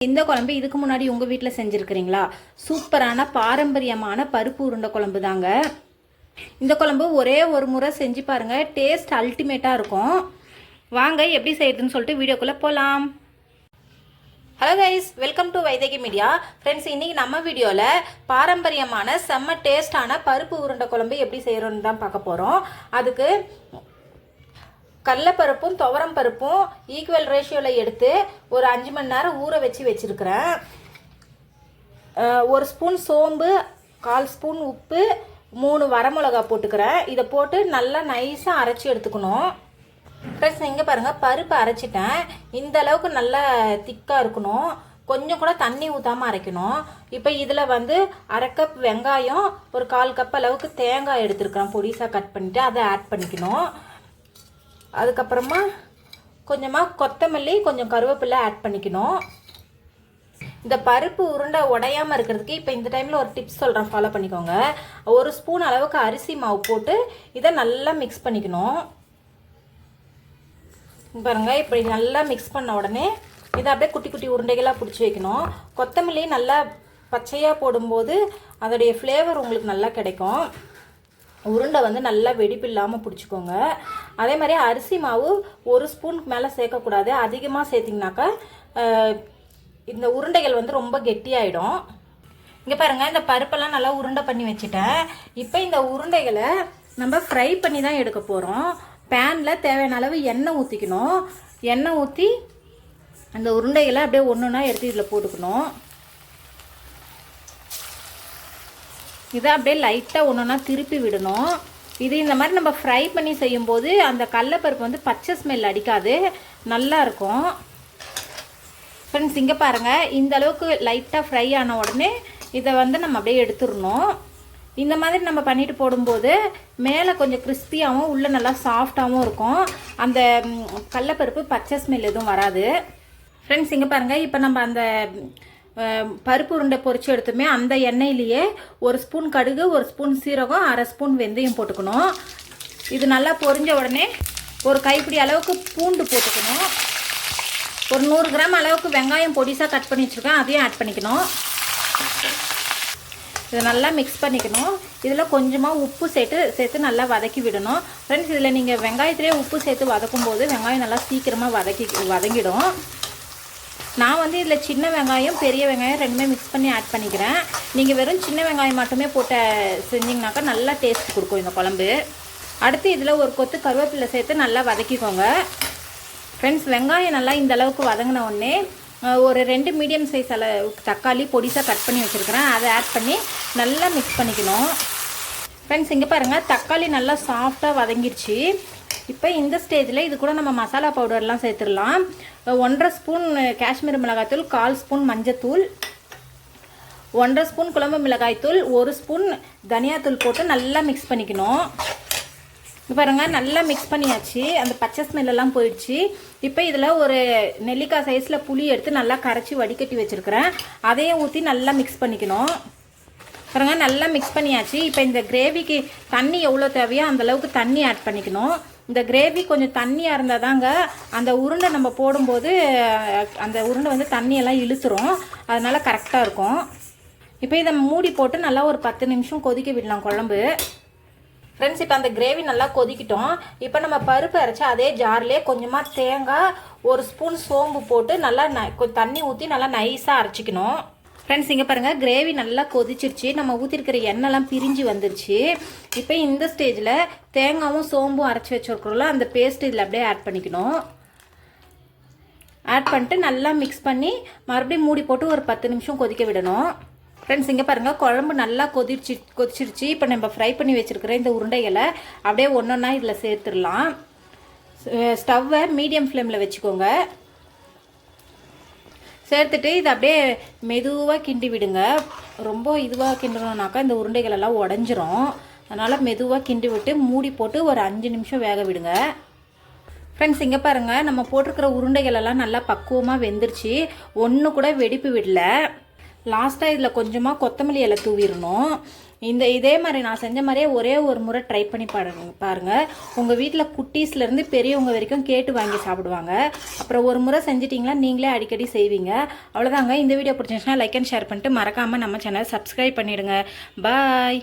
இந்த குழம்பு இதுக்கு முன்னாடி உங்கள் வீட்டில் செஞ்சுருக்கிறீங்களா? சூப்பரான பாரம்பரியமான பருப்பு உருண்டை குழம்பு தாங்க. இந்த குழம்பு ஒரே ஒரு முறை செஞ்சு பாருங்கள், டேஸ்ட் அல்டிமேட்டாக இருக்கும். வாங்க எப்படி செய்யுதுன்னு சொல்லிட்டு வீடியோக்குள்ளே போகலாம். Hello guys, welcome to Vaidehi media. Friends, இன்றைக்கி நம்ம வீடியோவில் பாரம்பரியமான செம்ம டேஸ்டான பருப்பு உருண்டை குழம்பு எப்படி செய்கிறோன்னு தான் பார்க்க போகிறோம். அதுக்கு கடலைப்பருப்பும் துவரம் பருப்பும் ஈக்குவல் ரேஷியோவில் எடுத்து ஒரு 5 மணி நேரம் ஊற வச்சுருக்கிறேன். 1 ஸ்பூன் சோம்பு, 1/4 ஸ்பூன் உப்பு, 3 வரமிளகா போட்டுக்கிறேன். இதை போட்டு நல்லா நைஸாக அரைச்சி எடுத்துக்கணும். ப்ளஸ் இங்கே பாருங்கள், பருப்பு அரைச்சிட்டேன். இந்த அளவுக்கு நல்லா திக்காக இருக்கணும். கொஞ்சம் கூட தண்ணி ஊற்றாமல் அரைக்கணும். இப்போ இதில் 1/2 கப் வெங்காயம், ஒரு 1/4 கப் அளவுக்கு தேங்காய் எடுத்துருக்கிறேன், பொடிசாக கட் பண்ணிவிட்டு அதை ஆட் பண்ணிக்கணும். அதுக்கப்புறமா கொஞ்சமாக கொத்தமல்லி, கொஞ்சம் கருவேப்பிலை ஆட் பண்ணிக்கணும். இந்த பருப்பு உருண்டை உடையாமல் இருக்கிறதுக்கு இப்போ இந்த டைமில் ஒரு டிப்ஸ் சொல்கிறேன், ஃபாலோ பண்ணிக்கோங்க. 1 ஸ்பூன் அளவுக்கு அரிசி மாவு போட்டு இதை நல்லா மிக்ஸ் பண்ணிக்கணும். பாருங்கள், இப்படி நல்லா மிக்ஸ் பண்ண உடனே இதை அப்படியே குட்டி குட்டி உருண்டைகளாக பிடிச்சி வைக்கணும். கொத்தமல்லி நல்லா பச்சையாக போடும்போது அதோடைய ஃப்ளேவர் உங்களுக்கு நல்லா கிடைக்கும். உருண்டை நல்லா வெடிப்பு இல்லாமல் பிடிச்சிக்கோங்க. அதே மாதிரி அரிசி மாவு 1 ஸ்பூனுக்கு மேலே சேர்க்கக்கூடாது. அதிகமாக சேர்த்திங்கனாக்கா இந்த உருண்டைகள் ரொம்ப கெட்டியாயிடும். இங்கே பாருங்கள், இந்த பருப்பெல்லாம் நல்லா உருண்டை பண்ணி வச்சுட்டேன். இப்போ இந்த உருண்டைகளை நம்ம ஃப்ரை பண்ணி தான் எடுக்க போகிறோம். பேனில் தேவையான அளவு எண்ணெய் ஊற்றிக்கணும். எண்ணெய் ஊற்றி அந்த உருண்டைகளை அப்படியே ஒன்றுன்னா எடுத்து இதில் போட்டுக்கணும். இதை அப்படியே லைட்டாக ஒன்றுன்னா திருப்பி விடணும். இது இந்த மாதிரி நம்ம ஃப்ரை பண்ணி செய்யும்போது அந்த கடலைப்பருப்பு பச்சை ஸ்மெல் அடிக்காது, நல்லா இருக்கும். ஃப்ரெண்ட்ஸ், இங்கே பாருங்கள், இந்த அளவுக்கு லைட்டாக ஃப்ரை ஆன உடனே இதை நம்ம அப்படியே எடுத்துடணும். இந்த மாதிரி நம்ம பண்ணிட்டு போடும்போது மேலே கொஞ்சம் கிறிஸ்பியாகவும் உள்ளே நல்லா சாஃப்டாகவும் இருக்கும். அந்த கடலைப்பருப்பு பச்சை ஸ்மெல் எதுவும் வராது. ஃப்ரெண்ட்ஸ், இங்கே பாருங்கள், இப்போ நம்ம அந்த பருப்பு உருண்டை பொரிச்சு எடுத்துமே அந்த எண்ணெயிலேயே 1 ஸ்பூன் கடுகு, 1 ஸ்பூன் சீரகம், 1/2 ஸ்பூன் வெந்தயம் போட்டுக்கணும். இது நல்லா பொரிஞ்ச உடனே ஒரு கைப்பிடி அளவுக்கு பூண்டு போட்டுக்கணும். ஒரு 100 கிராம் அளவுக்கு வெங்காயம் பொடிசாக கட் பண்ணி வச்சுருக்கேன், அதையும் ஆட் பண்ணிக்கணும். இதை நல்லா மிக்ஸ் பண்ணிக்கணும். இதில் கொஞ்சமாக உப்பு சேர்த்து நல்லா வதக்கி விடணும். ஃப்ரெண்ட்ஸ், இதில் நீங்கள் வெங்காயத்திலே உப்பு சேர்த்து வதக்கும் போது வெங்காயம் நல்லா சீக்கிரமாக வதங்கிடும். நான் இதில் சின்ன வெங்காயம், பெரிய வெங்காயம் ரெண்டுமே மிக்ஸ் பண்ணி ஆட் பண்ணிக்கிறேன். நீங்கள் வெறும் சின்ன வெங்காயம் மட்டுமே போட்டு செஞ்சிங்கனாக்கா நல்லா டேஸ்ட் கொடுக்கும் இந்த குழம்பு. அடுத்து இதில் ஒரு கொத்து கருவேப்பிலை சேர்த்து நல்லா வதக்கிக்கோங்க. ஃப்ரெண்ட்ஸ், வெங்காயம் நல்லா இந்த அளவுக்கு வதங்கின உடனே ஒரு 2 மீடியம் சைஸ் அளவுக்கு தக்காளி பொடிசாக கட் பண்ணி வச்சுருக்கிறேன், அதை ஆட் பண்ணி நல்லா மிக்ஸ் பண்ணிக்கணும். ஃப்ரெண்ட்ஸ், இங்கே பாருங்கள், தக்காளி நல்லா சாஃப்டாக வதங்கிடுச்சு. இப்போ இந்த ஸ்டேஜில் இது கூட நம்ம மசாலா பவுடர்லாம் சேர்த்துடலாம். 1/2 ஸ்பூன் காஷ்மீர் மிளகாய்த்தூள், 1/4 ஸ்பூன் மஞ்சத்தூள், 1/2 ஸ்பூன் குழம்பு மிளகாய்த்தூள், 1 ஸ்பூன் தனியாத்தூள் போட்டு நல்லா மிக்ஸ் பண்ணிக்கணும். பாருங்கள், நல்லா மிக்ஸ் பண்ணியாச்சு. அந்த பச்சை ஸ்மெல்லாம் போயிடுச்சு. இப்போ இதில் ஒரு நெல்லிக்காய் சைஸில் புளி எடுத்து நல்லா கரைச்சி வடிகட்டி வச்சுருக்கிறேன், அதையும் ஊற்றி நல்லா மிக்ஸ் பண்ணிக்கணும். பாருங்க, நல்லா மிக்ஸ் பண்ணியாச்சு. இப்போ இந்த கிரேவிக்கு தண்ணி எவ்வளோ தேவையோ அந்தளவுக்கு தண்ணி ஆட் பண்ணிக்கணும். இந்த கிரேவி கொஞ்சம் தண்ணியாக இருந்தால் தாங்க அந்த உருண்டை நம்ம போடும்போது அந்த உருண்டை தண்ணியெல்லாம் இழுத்துரும், அதனால் கரெக்டாக இருக்கும். இப்போ இதை மூடி போட்டு நல்லா ஒரு 10 நிமிஷம் கொதிக்க விடலாம் குழம்பு. ஃப்ரெண்ட்ஸ், இப்போ அந்த கிரேவி நல்லா கொதிக்கிட்டோம். இப்போ நம்ம பருப்பு அரைச்சி அதே ஜார்லேயே கொஞ்சமாக தேங்காய், 1 ஸ்பூன் சோம்பு போட்டு நல்லா தண்ணி ஊற்றி நல்லா நைஸாக அரைச்சிக்கணும். ஃப்ரெண்ட்ஸ், இங்கே பாருங்கள், கிரேவி நல்லா கொதிச்சிருச்சு. நம்ம ஊற்றிருக்கிற எண்ணெய்லாம் பிரிஞ்சு வந்துருச்சு. இப்போ இந்த ஸ்டேஜில் தேங்காயும் சோம்பும் அரைச்சி வச்சுருக்கிறோம்ல, அந்த பேஸ்ட் இதில் அப்படியே ஆட் பண்ணிக்கணும். ஆட் பண்ணிட்டு நல்லா மிக்ஸ் பண்ணி மறுபடியும் மூடி போட்டு ஒரு 10 நிமிஷம் கொதிக்க விடணும். ஃப்ரெண்ட்ஸ், இங்கே பாருங்கள், குழம்பு நல்லா கொதிச்சிருச்சு. இப்போ நம்ம ஃப்ரை பண்ணி வச்சுருக்கிற இந்த உருண்டைகளை அப்படியே ஒன்றொன்னா இதில் சேர்த்துடலாம். ஸ்டவ்வை மீடியம் ஃப்ளேமில் வச்சுக்கோங்க. சேர்த்துட்டு இதை அப்படியே மெதுவாக கிண்டி விடுங்க. ரொம்ப இதுவாக கிண்டணுன்னாக்கா இந்த உருண்டைகளெல்லாம் உடஞ்சிரும். அதனால் மெதுவாக கிண்டி விட்டு மூடி போட்டு ஒரு 5 நிமிஷம் வேக விடுங்க. ஃப்ரெண்ட்ஸ், இங்கே பாருங்கள், நம்ம போட்டிருக்கிற உருண்டைகளெல்லாம் நல்லா பக்குவமாக வெந்துருச்சு. ஒன்று கூட வெடிப்பு விடல. லாஸ்ட்டாக இதில் கொஞ்சமாக கொத்தமல்லி இலை தூவிடணும். இதே மாதிரி நான் செஞ்ச மாதிரியே ஒரே ஒரு முறை ட்ரை பண்ணி பாருங்கள். உங்கள் வீட்டில் குட்டீஸ்லேருந்து பெரியவங்க வரைக்கும் கேட்டு வாங்கி சாப்பிடுவாங்க. அப்புறம் ஒரு முறை செஞ்சிட்டிங்களா நீங்களே அடிக்கடி செய்வீங்க. அவ்வளோதாங்க. இந்த வீடியோ பிடிச்சிருந்துச்சுன்னா லைக் அண்ட் ஷேர் பண்ணிட்டு மறக்காமல் நம்ம சேனல் சப்ஸ்கிரைப் பண்ணிவிடுங்க. பாய்.